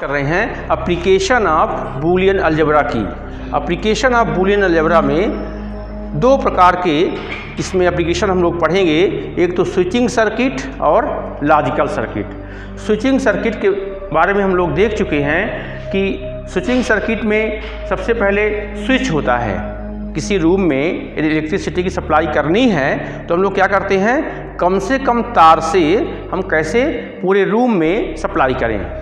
कर रहे हैं एप्लीकेशन ऑफ बूलियन अलजेब्रा की। एप्लीकेशन ऑफ बूलियन अलजेब्रा में दो प्रकार के इसमें एप्लीकेशन हम लोग पढ़ेंगे, एक तो स्विचिंग सर्किट और लॉजिकल सर्किट। स्विचिंग सर्किट के बारे में हम लोग देख चुके हैं कि स्विचिंग सर्किट में सबसे पहले स्विच होता है। किसी रूम में इलेक्ट्रिसिटी की सप्लाई करनी है तो हम लोग क्या करते हैं, कम से कम तार से हम कैसे पूरे रूम में सप्लाई करें।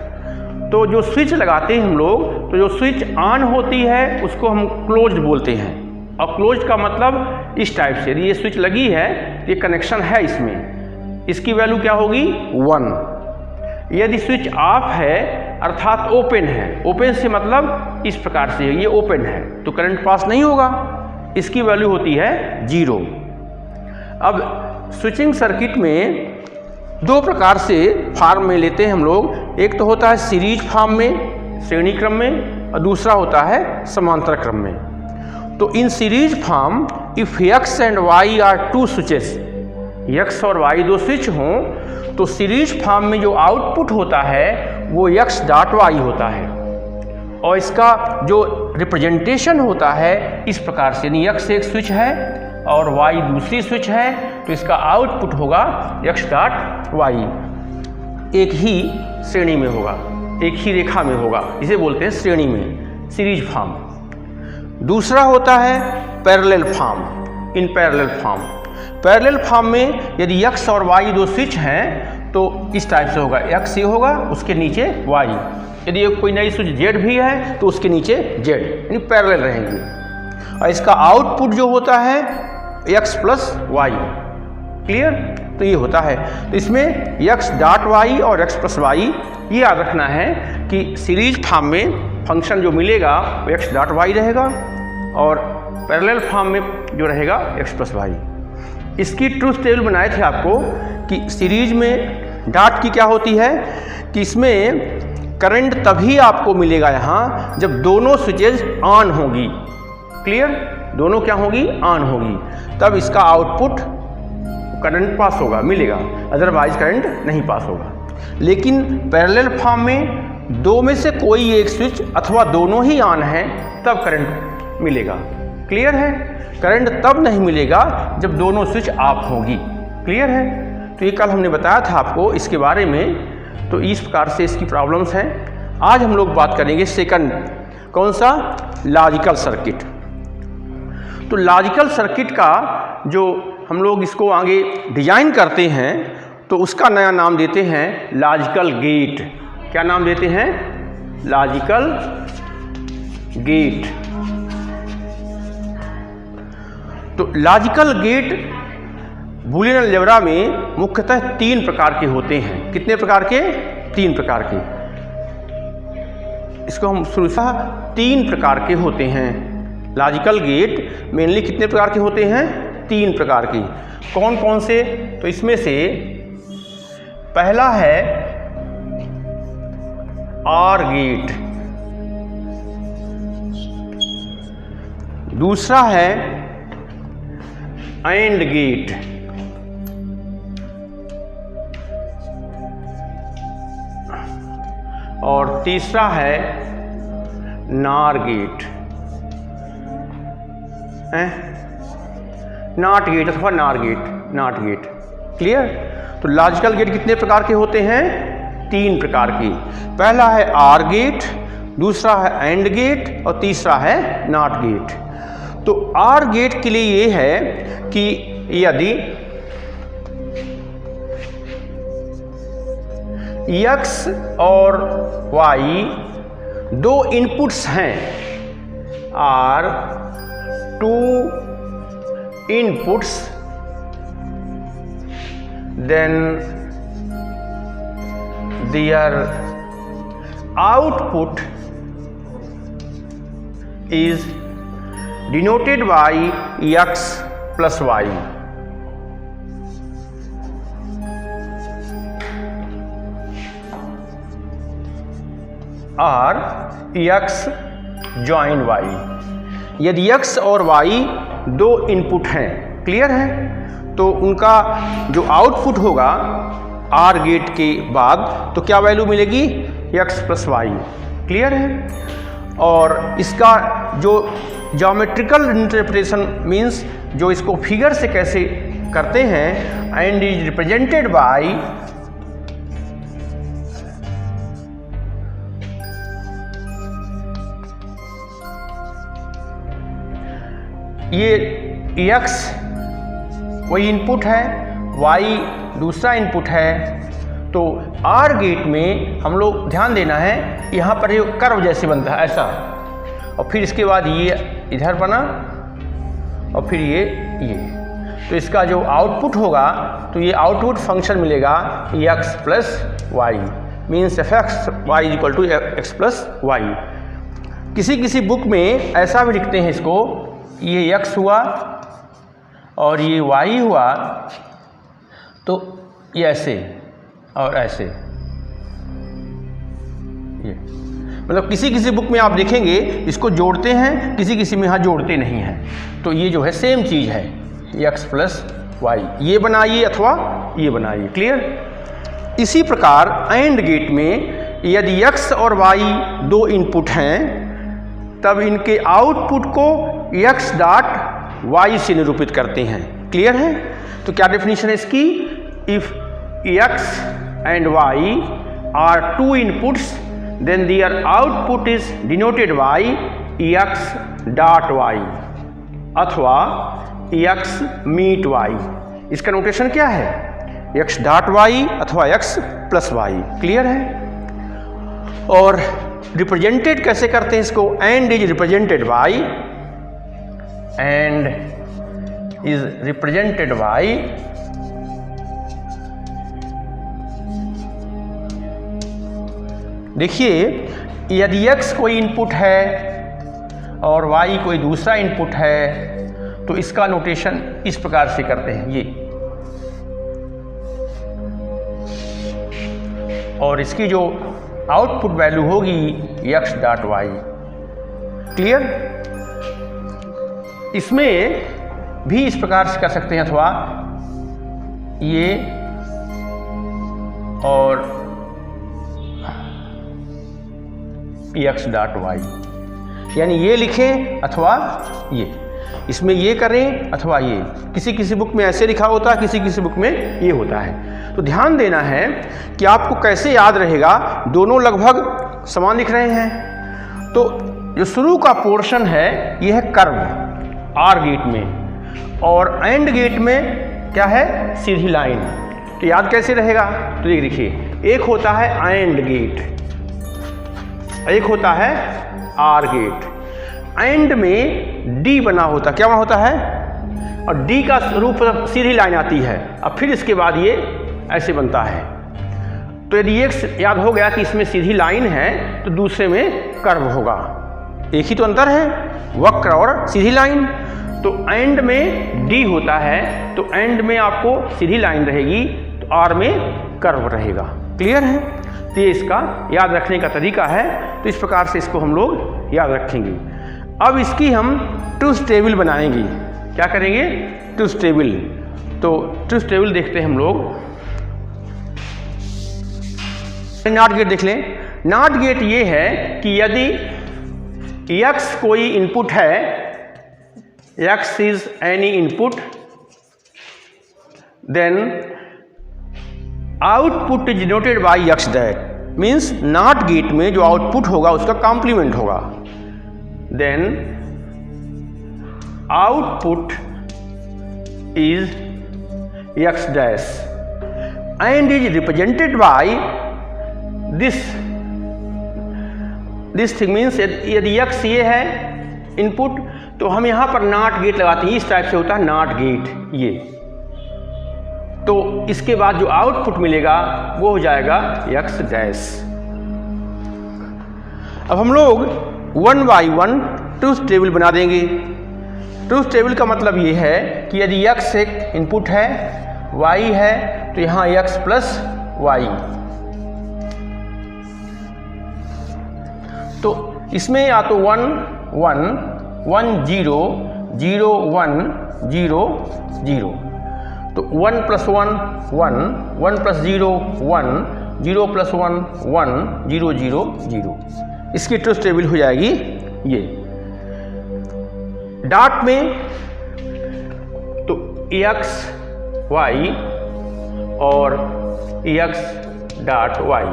तो जो स्विच लगाते हैं हम लोग, तो जो स्विच ऑन होती है उसको हम क्लोज्ड बोलते हैं। और क्लोज्ड का मतलब इस टाइप से, ये स्विच लगी है, ये कनेक्शन है इसमें, इसकी वैल्यू क्या होगी 1। यदि स्विच ऑफ है अर्थात ओपन है, ओपन से मतलब इस प्रकार से ये ओपन है तो करंट पास नहीं होगा, इसकी वैल्यू होती है 0। अब स्विचिंग सर्किट में दो प्रकार से फॉर्म में लेते हैं हम लोग, एक तो होता है सीरीज फॉर्म में श्रेणी क्रम में और दूसरा होता है समांतर क्रम में। तो in series form if x and y are two switches, x और y दो स्विच हों तो सीरीज फॉर्म में जो आउटपुट होता है वो x डॉट y होता है और इसका जो रिप्रेजेंटेशन होता है इस प्रकार से, यानी x एक स्विच है और y दूसरी स्विच है तो इसका आउटपुट होगा x डॉट y, एक ही श्रेणी में होगा, एक ही रेखा में होगा, इसे बोलते हैं श्रेणी में सीरीज फॉर्म। दूसरा होता है parallel form, in parallel form. Parallel form में यदि x और y दो स्विच हैं तो इस टाइप से होगा, x ये होगा उसके नीचे y, यदि कोई नई स्विच Z भी है तो उसके नीचे Z, यानी पैरेलल रहेंगे। और इसका आउटपुट जो होता है x प्लस y, क्लियर। तो ये होता है, तो इसमें x डॉट y और x प्लस y ये याद रखना है कि सीरीज फॉर्म में फंक्शन जो मिलेगा वो x डॉट y रहेगा और पैरेलल फॉर्म में जो रहेगा x प्लस y। इसकी ट्रूथ टेबल बनाए थे आपको कि सीरीज में डॉट की क्या होती है कि इसमें करंट तभी आपको मिलेगा यहाँ जब दोनों स्विचेज ऑन होगी, क्लियर, दोनों क्या होगी, ऑन होगी, तब इसका आउटपुट करंट पास होगा, मिलेगा, अदरवाइज करंट नहीं पास होगा। लेकिन पैरेलल फॉर्म में दो में से कोई एक स्विच अथवा दोनों ही ऑन है तब करंट मिलेगा, क्लियर है। करंट तब नहीं मिलेगा जब दोनों स्विच ऑफ होगी, क्लियर है। तो ये कल हमने बताया था आपको इसके बारे में, तो इस प्रकार से इसकी प्रॉब्लम्स हैं। आज हम लोग बात करेंगे सेकंड, कौन सा, लॉजिकल सर्किट। तो लॉजिकल सर्किट का जो हम लोग इसको आगे डिजाइन करते हैं तो उसका नया नाम देते हैं लॉजिकल गेट। क्या नाम देते हैं, लॉजिकल गेट। तो लॉजिकल गेट बूलियन अलजेब्रा में मुख्यतः 3 प्रकार के होते हैं। कितने प्रकार के, 3 प्रकार के। इसको हम शुरूतः 3 प्रकार के होते हैं। लॉजिकल गेट मेनली कितने प्रकार के होते हैं, 3 प्रकार के। कौन कौन से, तो इसमें से पहला है ऑर गेट, दूसरा है एंड गेट, और तीसरा है नार गेट, नॉट गेट अथवा नार गेट, नॉट गेट, क्लियर। तो लॉजिकल गेट कितने प्रकार के होते हैं, 3 प्रकार के। पहला है आर गेट, दूसरा है एंड गेट और तीसरा है नॉट गेट। तो आर गेट के लिए ये है कि यदि x और y दो इनपुट्स हैं, are 2 inputs, then their output is denoted by x plus y. और x ज्वाइन y, यदि x और y दो इनपुट हैं, क्लियर है, तो उनका जो आउटपुट होगा आर गेट के बाद तो क्या वैल्यू मिलेगी, x प्लस वाई। क्लियर है। और इसका जो ज्योमेट्रिकल इंटरप्रिटेशन मीन्स जो इसको फिगर से कैसे करते हैं, एंड इज रिप्रेजेंटेड बाय ये x वही इनपुट है, y दूसरा इनपुट है। तो आर गेट में हम लोग ध्यान देना है, यहाँ पर ये कर्व जैसे बनता है ऐसा, और फिर इसके बाद ये इधर बना और फिर ये। तो इसका जो आउटपुट होगा तो ये आउटपुट फंक्शन मिलेगा x plus Y, means F X Y is equal to X plus Y. किसी किसी बुक में ऐसा भी लिखते हैं इसको, ये x हुआ और ये y हुआ, तो ये ऐसे और ऐसे, ये मतलब किसी किसी बुक में आप देखेंगे इसको जोड़ते हैं, किसी किसी में यहाँ जोड़ते नहीं हैं। तो ये जो है सेम चीज़ है, x प्लस वाई, ये बनाइए अथवा ये बनाइए। क्लियर। इसी प्रकार एंड गेट में यदि x और y दो इनपुट हैं तब इनके आउटपुट को x डॉट y से निरूपित करते हैं। क्लियर है। तो क्या डेफिनेशन है इसकी, if x and y are two inputs then their output is denoted by x dot y अथवा x meet y। इसका नोटेशन क्या है, x डॉट y अथवा x प्लस y। क्लियर है। और रिप्रेजेंटेड कैसे करते हैं इसको, and is represented bye, and is represented bye देखिए, यदि x कोई इनपुट है और y कोई दूसरा इनपुट है तो इसका नोटेशन इस प्रकार से करते हैं ये, और इसकी जो आउटपुट वैल्यू होगी x डॉट y। क्लियर। इसमें भी इस प्रकार से कर सकते हैं, अथवा ये और x डॉट y, यानी ये लिखें अथवा ये, इसमें ये करें अथवा ये। किसी किसी बुक में ऐसे लिखा होता है, किसी किसी बुक में ये होता है। तो ध्यान देना है कि आपको कैसे याद रहेगा, दोनों लगभग समान लिख रहे हैं। तो जो शुरू का पोर्शन है यह है कर्व आर गेट में, और एंड गेट में क्या है, सीधी लाइन। तो याद कैसे रहेगा, तो ये देखिए, एक होता है एंड गेट, एक होता है आर गेट। एंड में डी बना होता, क्या बना होता है, और डी का रूप सीधी लाइन आती है, अब फिर इसके बाद ये ऐसे बनता है। तो यदि एक याद हो गया कि इसमें सीधी लाइन है तो दूसरे में कर्व होगा, एक ही तो अंतर है, वक्र और सीधी लाइन। तो एंड में डी होता है तो एंड में आपको सीधी लाइन रहेगी, तो आर में कर्व रहेगा। क्लियर है। तो ये इसका याद रखने का तरीका है। तो इस प्रकार से इसको हम लोग याद रखेंगे। अब इसकी हम ट्रूथ टेबल बनाएंगे। क्या करेंगे, ट्रूथ टेबल। तो ट्रूथ टेबल देखते हैं हम लोग। नॉट गेट देख लें। नॉट गेट ये है कि यदि x कोई इनपुट है, x is any input, then output is denoted by x dot, means not gate में जो आउटपुट होगा उसका कॉम्प्लीमेंट होगा। Then output is x dash and is represented by this thing, means यदि x ये है इनपुट तो हम यहां पर नॉट गेट लगाते हैं। इस टाइप से होता है नॉट गेट ये। तो इसके बाद जो आउटपुट मिलेगा वो हो जाएगा x डैश। अब हम लोग 1 बाय 1 ट्रूथ टेबल बना देंगे। ट्रूथ टेबल का मतलब ये है कि यदि x एक इनपुट है, y है, तो यहाँ x प्लस y। तो इसमें या तो 1 1 1 0 0 1 0 0, तो 1 + 1 1, 1 + 0 1, 0 + 1 1, 0 0 0। इसकी ट्रुथ टेबल हो जाएगी ये। डॉट में तो x y और x डॉट y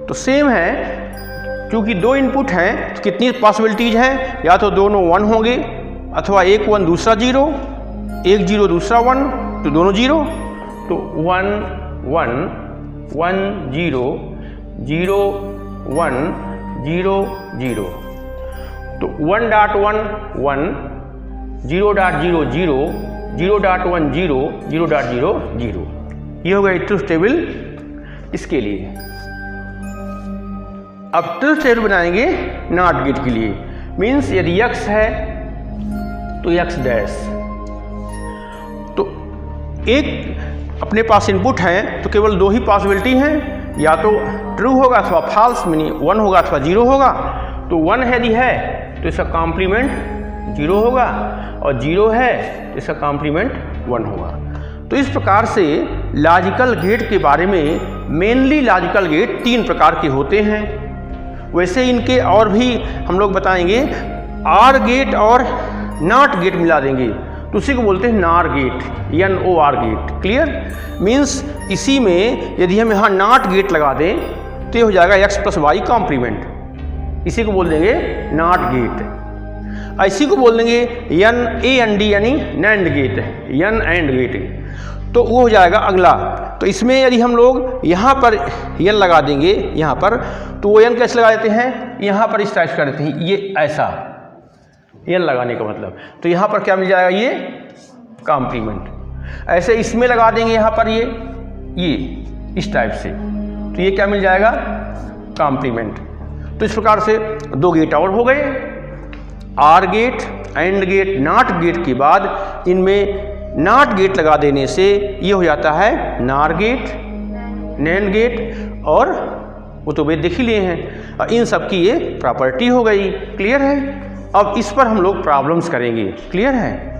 तो सेम है, क्योंकि दो इनपुट हैं तो कितनी पॉसिबिलिटीज हैं, या तो दोनों 1 होंगे अथवा एक 1 दूसरा 0, एक 0 दूसरा 1, तो दोनों 0। तो 1 1 1 0 0 1 0 0। तो 1.1 1, 0.0 0, 0.1 0, 0.0 0। ये हो गई ट्रुथ टेबल इसके लिए। अब ट्रुथ टेबल बनाएंगे नॉट गेट के लिए। मीन्स यदि x है तो x डैश, तो एक अपने पास इनपुट है तो केवल दो ही पॉसिबिलिटी हैं, या तो ट्रू होगा अथवा फॉल्स, मीनिंग 1 होगा अथवा 0 होगा। तो 1 यदि है तो इसका कॉम्प्लीमेंट 0 होगा, और 0 है तो इसका कॉम्प्लीमेंट 1 होगा। तो इस प्रकार से लॉजिकल गेट के बारे में, मेनली लॉजिकल गेट 3 प्रकार के होते हैं। वैसे इनके और भी हम लोग बताएंगे, आर गेट और नॉट गेट मिला देंगे तो उसी को बोलते हैं NOR gate, NOR gate. Clear? Means इसी में यदि हम यहाँ नॉट गेट लगा दें तो ये हो जाएगा x + y कॉम्प्लीमेंट, इसी को बोल देंगे नॉट गेट। इसी को बोल देंगे NAND यानी NAND gate, n AND gate, तो वो हो जाएगा अगला। तो इसमें यदि हम लोग यहाँ पर n लगा देंगे यहाँ पर, तो वो n कैसे लगा देते हैं, यहाँ पर इस टाइप कर देते हैं, ये ऐसा n लगाने का मतलब। तो यहाँ पर क्या मिल जाएगा, ये कॉम्प्लीमेंट। ऐसे इसमें लगा देंगे यहाँ पर ये इस टाइप से, तो ये क्या मिल जाएगा, कॉम्प्लीमेंट। तो इस प्रकार से 2 गेट और हो गए, OR gate, AND gate, NOT gate के बाद इनमें नॉट गेट लगा देने से ये हो जाता है नार गेट, नैंड गेट, और वो तो वे देख ही लिए हैं। इन सब की ये प्रॉपर्टी हो गई। क्लियर है? अब इस पर हम लोग प्रॉब्लम्स करेंगे। क्लियर है?